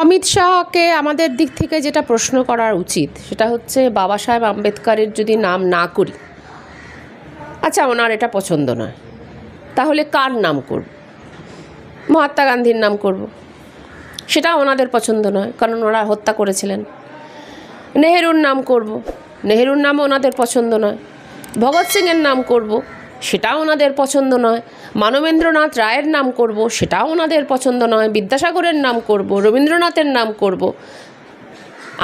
অমিত শাহকে আমাদের দিক থেকে যেটা প্রশ্ন করা উচিত সেটা হচ্ছে বাবা সাহেব আম্বেদকরের যদি নাম না করি, আচ্ছা ওনার এটা পছন্দ নয়, তাহলে কার নাম করব? মহাত্মা গান্ধীর নাম করব, সেটা ওনাদের পছন্দ নয়, কারণ ওরা হত্যা করেছিলেন। নেহেরুর নাম করব, নেহেরুর নামও ওনাদের পছন্দ নয়। ভগৎ সিংয়ের নাম করব, সেটাও ওনাদের পছন্দ নয়। মানবেন্দ্রনাথ রায়ের নাম করব, সেটাও ওনাদের পছন্দ নয়। বিদ্যাসাগরের নাম করব, রবীন্দ্রনাথের নাম করব,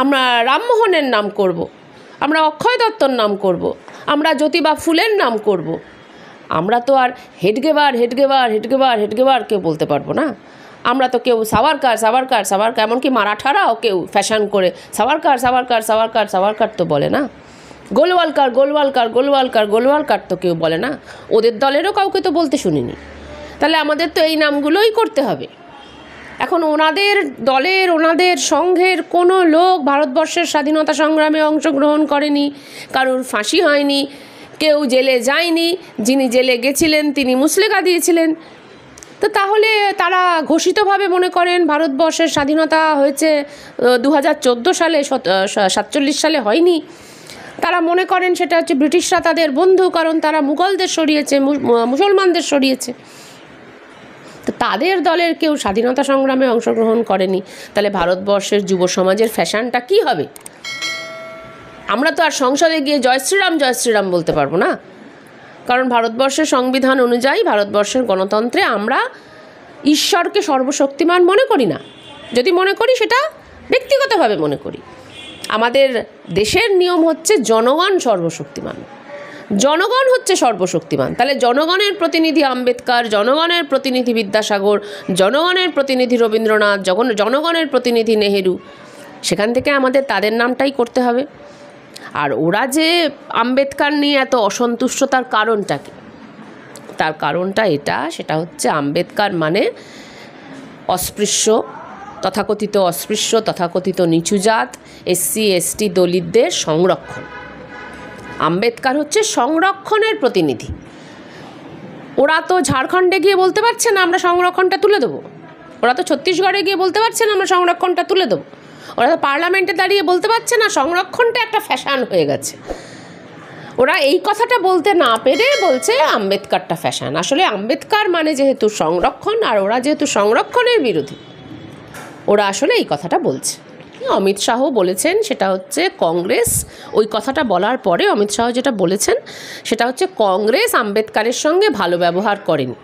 আমরা রামমোহনের নাম করব, আমরা অক্ষয় দত্তর নাম করব, আমরা জ্যোতিবা ফুলের নাম করব। আমরা তো আর হেডগেবার হেডগেবার হেডগেবার হেডগেবার কেউ বলতে পারবো না। আমরা তো কেউ সাভারকার সাভারকার সাভারকার, এমনকি মারাঠারাও কেউ ফ্যাশন করে সাভারকার সাভারকার সাভারকার সাভারকার তো বলে না। গোলওয়ালকার গোলওয়ালকার গোলওয়ালকার গোলওয়ালকার তো কেউ বলে না। ওদের দলেরও কাউকে তো বলতে শুনিনি। তাহলে আমাদের তো এই নামগুলোই করতে হবে। এখন ওনাদের দলের ওনাদের সংঘের কোনো লোক ভারতবর্ষের স্বাধীনতা সংগ্রামে অংশগ্রহণ করেনি, কারোর ফাঁসি হয়নি, কেউ জেলে যায়নি, যিনি জেলে গেছিলেন তিনি মুচলেকা দিয়েছিলেন। তো তাহলে তারা ঘোষিতভাবে মনে করেন ভারতবর্ষের স্বাধীনতা হয়েছে 2014 সালে, 47 সালে হয়নি। তারা মনে করেন সেটা হচ্ছে ব্রিটিশরা তাদের বন্ধু, কারণ তারা মুঘলদের সরিয়েছে, মুসলমানদের সরিয়েছে। তো তাদের দলের কেউ স্বাধীনতা সংগ্রামে অংশগ্রহণ করেনি। তাহলে ভারতবর্ষের যুব সমাজের ফ্যাশনটা কি হবে? আমরা তো আর সংসদে গিয়ে জয় শ্রীরাম বলতে পারবো না, কারণ ভারতবর্ষের সংবিধান অনুযায়ী ভারতবর্ষের গণতন্ত্রে আমরা ঈশ্বরকে সর্বশক্তিমান মনে করি না। যদি মনে করি সেটা ব্যক্তিগতভাবে মনে করি। আমাদের দেশের নিয়ম হচ্ছে জনগণ সর্বশক্তিমান, জনগণ হচ্ছে সর্বশক্তিমান। তাহলে জনগণের প্রতিনিধি আম্বেদকর, জনগণের প্রতিনিধি বিদ্যাসাগর, জনগণের প্রতিনিধি রবীন্দ্রনাথ, জনগণের প্রতিনিধি নেহেরু, সেখান থেকে আমাদের তাদের নামটাই করতে হবে। আর ওরা যে আম্বেদকর নিয়ে এত অসন্তুষ্ট, তার কারণটা কি? তার কারণটা সেটা হচ্ছে আম্বেদকর মানে অস্পৃশ্য, তথাকথিত অস্পৃশ্য, তথাকথিত নিচু জাত, SC ST দলিতদের সংরক্ষণ। আম্বেদকর হচ্ছে সংরক্ষণের প্রতিনিধি। ওরা তো ঝাড়খণ্ডে গিয়ে বলতে পারছে না আমরা সংরক্ষণটা তুলে দেবো, ওরা তো ছত্তিশগড়ে গিয়ে বলতে পারছে না আমরা সংরক্ষণটা তুলে দেবো, ওরা তো পার্লামেন্টে দাঁড়িয়ে বলতে পারছে না সংরক্ষণটা একটা ফ্যাশন হয়ে গেছে। ওরা এই কথাটা বলতে না পেরে বলছে আম্বেদকরটা ফ্যাশন। আসলে আম্বেদকর মানে যেহেতু সংরক্ষণ, আর ওরা যেহেতু সংরক্ষণের বিরোধী, ওরা আসলে এই কথাটা বলছে। অমিত শাহ বলেছেন সেটা হচ্ছে কংগ্রেস, ওই কথাটা বলার পরে অমিত শাহ যেটা বলেছেন সেটা হচ্ছে কংগ্রেস আম্বেদকরের সঙ্গে ভালো ব্যবহার করেনি।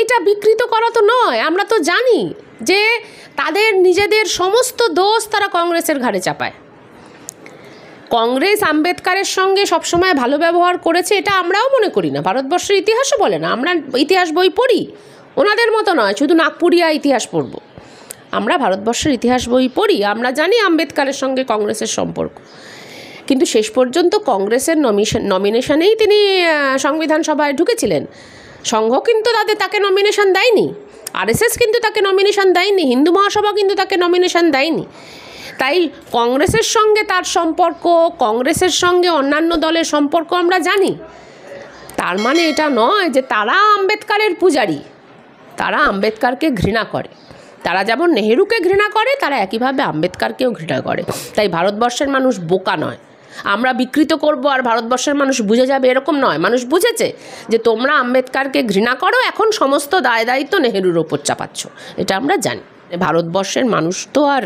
এটা বিকৃত করা তো নয়, আমরা তো জানি যে তাদের নিজেদের সমস্ত দোষ তারা কংগ্রেসের ঘাড়ে চাপায়। কংগ্রেস আম্বেদকরের সঙ্গে সবসময় ভালো ব্যবহার করেছে এটা আমরাও মনে করি না, ভারতবর্ষের ইতিহাসও বলে না। আমরা ইতিহাস বই পড়ি, ওনাদের মতো নয় শুধু নাগপুরিয়া ইতিহাস পড়ব, আমরা ভারতবর্ষের ইতিহাস বই পড়ি, আমরা জানি আম্বেদকরের সঙ্গে কংগ্রেসের সম্পর্ক। কিন্তু শেষ পর্যন্ত কংগ্রেসের নমিনেশনেই তিনি সংবিধান সভায় ঢুকেছিলেন। সংঘ কিন্তু তাকে নমিনেশন দেয়নি, RSS কিন্তু তাকে নমিনেশন দেয়নি, হিন্দু মহাসভা কিন্তু তাকে নমিনেশন দেয়নি। তাই কংগ্রেসের সঙ্গে তার সম্পর্ক, কংগ্রেসের সঙ্গে অন্যান্য দলের সম্পর্ক আমরা জানি। তার মানে এটা নয় যে তারা আম্বেদকরের পূজারী, তারা আম্বেদকরকে ঘৃণা করে। তারা যেমন নেহেরুকে ঘৃণা করে, তারা একইভাবে আম্বেদকরকেও ঘৃণা করে। তাই ভারতবর্ষের মানুষ বোকা নয়, আমরা বিকৃত করব আর ভারতবর্ষের মানুষ বুঝে যাবে এরকম নয়। মানুষ বুঝেছে যে তোমরা আম্বেদকরকে ঘৃণা করো, এখন সমস্ত দায় দায়িত্ব নেহেরুর ওপর চাপাচ্ছ, এটা আমরা জানি। ভারতবর্ষের মানুষ তো আর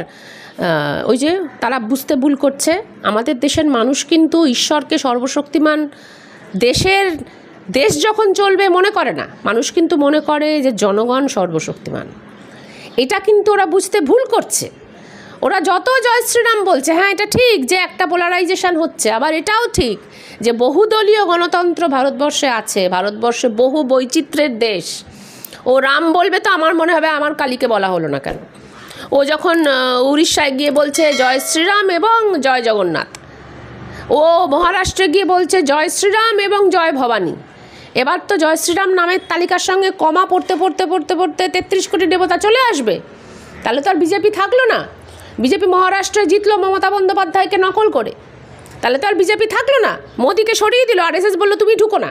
ওই যে তারা বুঝতে ভুল করছে। আমাদের দেশের মানুষ কিন্তু ঈশ্বরকে সর্বশক্তিমান দেশ যখন চলবে মনে করে না, মানুষ কিন্তু মনে করে যে জনগণ সর্বশক্তিমান। এটা কিন্তু ওরা বুঝতে ভুল করছে। ওরা যত জয় শ্রীরাম বলছে, হ্যাঁ এটা ঠিক যে একটা পোলারাইজেশন হচ্ছে, আবার এটাও ঠিক যে বহুদলীয় গণতন্ত্র ভারতবর্ষে আছে, ভারতবর্ষে বহু বৈচিত্র্যের দেশ। ও রাম বলবে তো আমার মনে হবে আমার কালীকে বলা হলো না কেন। ও যখন উড়িষ্যায় গিয়ে বলছে জয় শ্রীরাম এবং জয় জগন্নাথ, ও মহারাষ্ট্রে গিয়ে বলছে জয় শ্রীরাম এবং জয় ভবানী। এবার তো জয় শ্রীরাম নামের তালিকার সঙ্গে কমা পড়তে পড়তে পড়তে পড়তে 33 কোটি দেবতা চলে আসবে। তাহলে তো আর বিজেপি থাকলো না। বিজেপি মহারাষ্ট্রে জিতলো মমতা বন্দ্যোপাধ্যায়কে নকল করে, তাহলে তো আর বিজেপি থাকলো না। মোদিকে সরিয়ে দিল, RSS বললো তুমি ঢুকো না,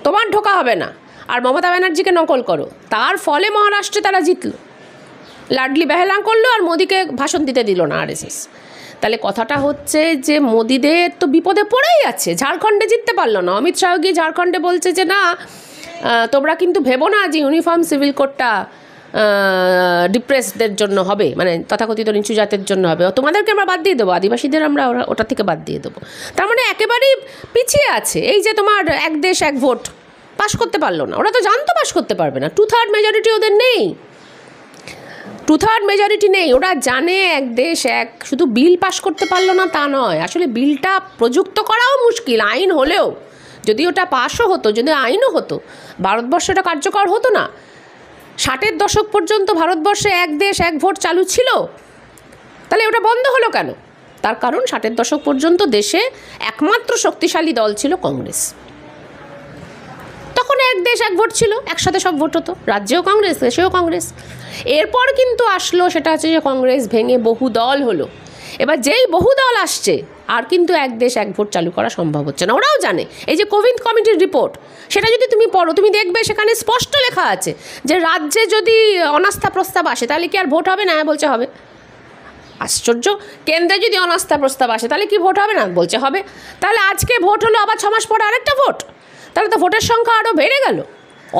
তোমার ঢোকা হবে না, আর মমতা ব্যানার্জিকে নকল করো। তার ফলে মহারাষ্ট্রে তারা জিতলো। লাডলি বেহেলা করলো আর মোদিকে ভাষণ দিতে দিল না আরএসএস। তাহলে কথাটা হচ্ছে যে মোদিদের তো বিপদে পড়েই আছে। ঝাড়খণ্ডে জিততে পারলো না, অমিত শাহ গিয়ে ঝাড়খণ্ডে বলছে যে না, তোমরা কিন্তু ভেবো না যে ইউনিফর্ম সিভিল কোডটা ডিপ্রেসদের জন্য হবে, মানে তথাকথিত নিচু জাতের জন্য হবে, তোমাদেরকে আমরা বাদ দিয়ে দেবো, আদিবাসীদের আমরা ওটা থেকে বাদ দিয়ে দেবো। তার মানে একেবারেই পিছিয়ে আছে। এই যে তোমার এক দেশ এক ভোট পাশ করতে পারলো না, ওরা তো জানতো পাশ করতে পারবে না, 2/3 মেজরিটি ওদের নেই, 2/3 মেজরিটি নেই। ওরা জানে এক দেশ এক, শুধু বিল পাশ করতে পারলো না তা নয়, আসলে বিলটা প্রযুক্ত করাও মুশকিল। আইন হলেও যদি ওটা পাশও হতো, যদি আইনও হতো, ভারতবর্ষে এটা কার্যকর হতো না। 60-এর দশক পর্যন্ত ভারতবর্ষে এক দেশ এক ভোট চালু ছিল, তাহলে ওটা বন্ধ হলো কেন? তার কারণ 60-এর দশক পর্যন্ত দেশে একমাত্র শক্তিশালী দল ছিল কংগ্রেস। তখন এক দেশ এক ভোট ছিল, একসাথে সব ভোট হতো, রাজ্যেও কংগ্রেস, দেশেও কংগ্রেস। এরপর কিন্তু আসলো সেটা হচ্ছে যে কংগ্রেস ভেঙে বহু দল হলো। এবার যেই বহু দল আসছে আর কিন্তু এক দেশ এক ভোট চালু করা সম্ভব হচ্ছে না। ওরাও জানে। এই যে কোভিড কমিটির রিপোর্ট, সেটা যদি তুমি পড়ো, তুমি দেখবে সেখানে স্পষ্ট লেখা আছে যে রাজ্যে যদি অনাস্থা প্রস্তাব আসে তাহলে কি আর ভোট হবে না? বলছে হবে। আশ্চর্য, কেন্দ্রে যদি অনাস্থা প্রস্তাব আসে তাহলে কি ভোট হবে না? বলছে হবে। তাহলে আজকে ভোট হলো, আবার 6 মাস পরে আরেকটা ভোট, তাহলে তো ভোটের সংখ্যা আরও বেড়ে গেল।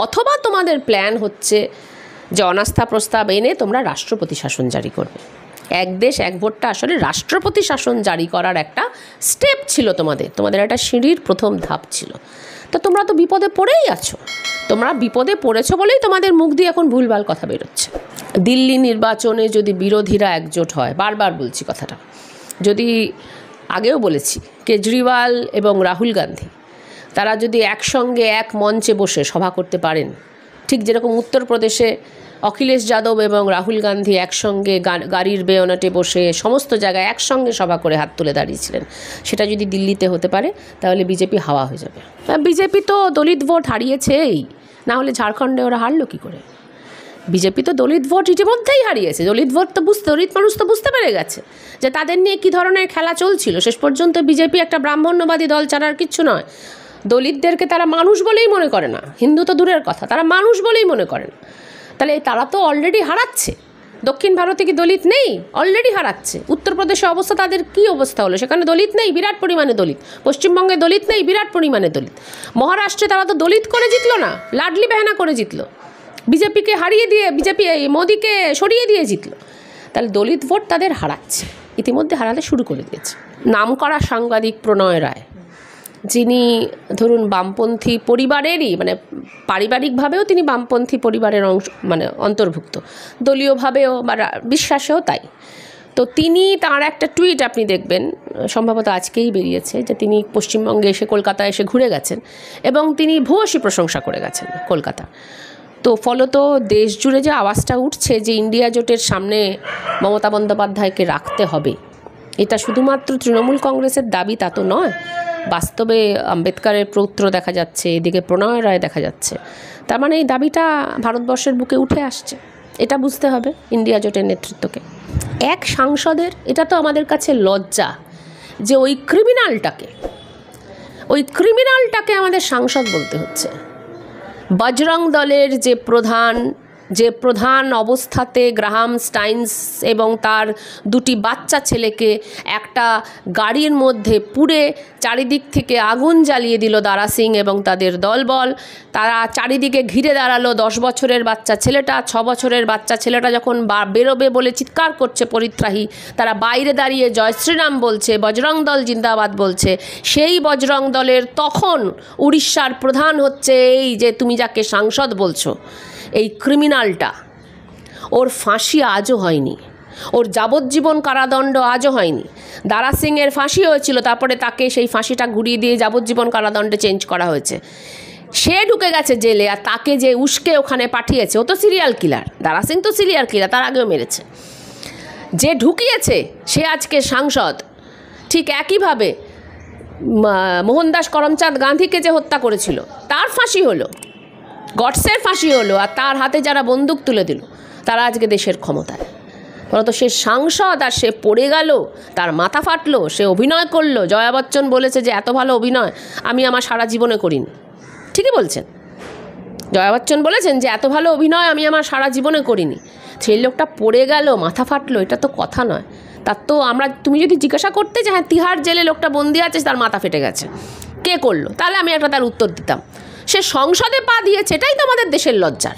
অথবা তোমাদের প্ল্যান হচ্ছে যে অনাস্থা প্রস্তাব এনে তোমরা রাষ্ট্রপতি শাসন জারি করবে। এক দেশ এক ভোটটা আসলে রাষ্ট্রপতি শাসন জারি করার একটা স্টেপ ছিল তোমাদের একটা সিঁড়ির প্রথম ধাপ ছিল। তো তোমরা তো বিপদে পড়েই আছো। তোমরা বিপদে পড়েছো বলেই তোমাদের মুখ দিয়ে এখন ভুলভাল কথা বেরোচ্ছে। দিল্লি নির্বাচনে যদি বিরোধীরা একজোট হয়, বারবার বলছি কথাটা, যদি আগেও বলেছি, কেজরিওয়াল এবং রাহুল গান্ধী তারা যদি একসঙ্গে এক মঞ্চে বসে সভা করতে পারেন, ঠিক যেরকম উত্তরপ্রদেশে অখিলেশ যাদব এবং রাহুল গান্ধী একসঙ্গে গাড়ির বেয়নেটে বসে সমস্ত জায়গায় একসঙ্গে সভা করে হাত তুলে দাঁড়িয়েছিলেন, সেটা যদি দিল্লিতে হতে পারে তাহলে বিজেপি হাওয়া হয়ে যাবে। বিজেপি তো দলিত ভোট হারিয়েছেই, না হলে ঝাড়খণ্ডে ওরা হারলো কী করে? বিজেপি তো দলিত ভোট ইতিমধ্যেই হারিয়েছে। দলিত ভোট তো দলিত মানুষ তো বুঝতে পেরে গেছে যে তাদের নিয়ে কী ধরনের খেলা চলছিল। শেষ পর্যন্ত বিজেপি একটা ব্রাহ্মণ্যবাদী দল ছাড়ার কিচ্ছু নয়। দলিতদেরকে তারা মানুষ বলেই মনে করে না, হিন্দু তো দূরের কথা, তারা মানুষ বলেই মনে করে না। তাহলে তারা তো অলরেডি হারাচ্ছে। দক্ষিণ ভারতে কি দলিত নেই? অলরেডি হারাচ্ছে। উত্তরপ্রদেশে অবস্থা তাদের কী অবস্থা হলো, সেখানে দলিত নেই, বিরাট পরিমাণে দলিত। পশ্চিমবঙ্গে দলিত নেই, বিরাট পরিমাণে দলিত। মহারাষ্ট্রে তারা তো দলিত করে জিতলো না, লাডলি বেহেনা করে জিতলো, বিজেপিকে হারিয়ে দিয়ে, বিজেপি মোদিকে সরিয়ে দিয়ে জিতলো। তাহলে দলিত ভোট তাদের হারাচ্ছে, ইতিমধ্যে হারাতে শুরু করে দিয়েছে। নামকরা সাংবাদিক প্রণয় রায়, যিনি ধরুন বামপন্থী পরিবারেরই, মানে পারিবারিকভাবেও তিনি বামপন্থী পরিবারের অংশ, মানে অন্তর্ভুক্ত, দলীয়ভাবেও বা বিশ্বাসেও তাই। তো তিনি, তাঁর একটা টুইট আপনি দেখবেন, সম্ভবত আজকেই বেরিয়েছে, যে তিনি পশ্চিমবঙ্গে এসে, কলকাতায় এসে ঘুরে গেছেন এবং তিনি ভূয়সী প্রশংসা করে গেছেন কলকাতা। তো ফলত দেশ জুড়ে যে আওয়াজটা উঠছে যে ইন্ডিয়া জোটের সামনে মমতা বন্দ্যোপাধ্যায়কে রাখতে হবে, এটা শুধুমাত্র তৃণমূল কংগ্রেসের দাবি তা তো নয়। বাস্তবে আম্বেদকরের পৌত্র দেখা যাচ্ছে, এদিকে প্রণয় রায় দেখা যাচ্ছে। তার মানে এই দাবিটা ভারতবর্ষের বুকে উঠে আসছে। এটা বুঝতে হবে ইন্ডিয়া জোটের নেতৃত্বকে। এক সাংসদের, এটা তো আমাদের কাছে লজ্জা যে ওই ক্রিমিনালটাকে আমাদের সাংসদ বলতে হচ্ছে। বজরং দলের যে প্রধান অবস্থাতে গ্রাহাম স্টাইনস এবং তার 2টি বাচ্চা ছেলেকে একটা গাড়ির মধ্যে পুড়ে চারিদিক থেকে আগুন জ্বালিয়ে দিল দারা সিং এবং তাদের দলবল। তারা চারিদিকে ঘিরে দাঁড়ালো। 10 বছরের বাচ্চা ছেলেটা, 6 বছরের বাচ্চা ছেলেটা যখন বেরোবে বলে চিৎকার করছে পরিত্রাহী, তারা বাইরে দাঁড়িয়ে জয় শ্রীরাম বলছে, বজরং দল জিন্দাবাদ বলছে। সেই বজরং দলের তখন উড়িষ্যার প্রধান হচ্ছে এই যে তুমি যাকে সাংসদ বলছো, এই ক্রিমিনালটা। ওর ফাঁসি আজও হয়নি, ওর যাবজ্জীবন কারাদণ্ড আজও হয়নি। দারা সিংয়ের ফাঁসি হয়েছিল, তারপরে তাকে সেই ফাঁসিটা ঘুরিয়ে দিয়ে যাবজ্জীবন কারাদণ্ডে চেঞ্জ করা হয়েছে। সে ঢুকে গেছে জেলে, আর তাকে যে উস্কে ওখানে পাঠিয়েছে, ও তো সিরিয়াল কিলার। দারা সিং তো সিরিয়াল কিলার, তার আগেও মেরেছে। যে ঢুকিয়েছে সে আজকে সাংসদ। ঠিক একইভাবে মোহনদাস করমচাঁদ গান্ধীকে যে হত্যা করেছিল তার ফাঁসি হলো, গডসের ফাঁসি হলো, আর তার হাতে যারা বন্দুক তুলে দিল তারা আজকে দেশের ক্ষমতায়। ফলত সে সাংসদ, আর সে পড়ে গেল, তার মাথা ফাটলো, সে অভিনয় করলো। জয়া বচ্চন বলেছে যে এত ভালো অভিনয় আমি আমার সারা জীবনে করিনি। ঠিকই বলছেন, জয়া বচ্চন বলেছেন যে এত ভালো অভিনয় আমি আমার সারা জীবনে করিনি। সেই লোকটা পড়ে গেল, মাথা ফাটলো, এটা তো কথা নয়। তার তো তুমি যদি জিজ্ঞাসা করতে যে হ্যাঁ তিহার জেলে লোকটা বন্দি আছে, তার মাথা ফেটে গেছে, কে করলো, তাহলে আমি একটা তার উত্তর দিতাম। সে সংসদে পা দিয়েছে, এটাই তো আমাদের দেশের লজ্জার।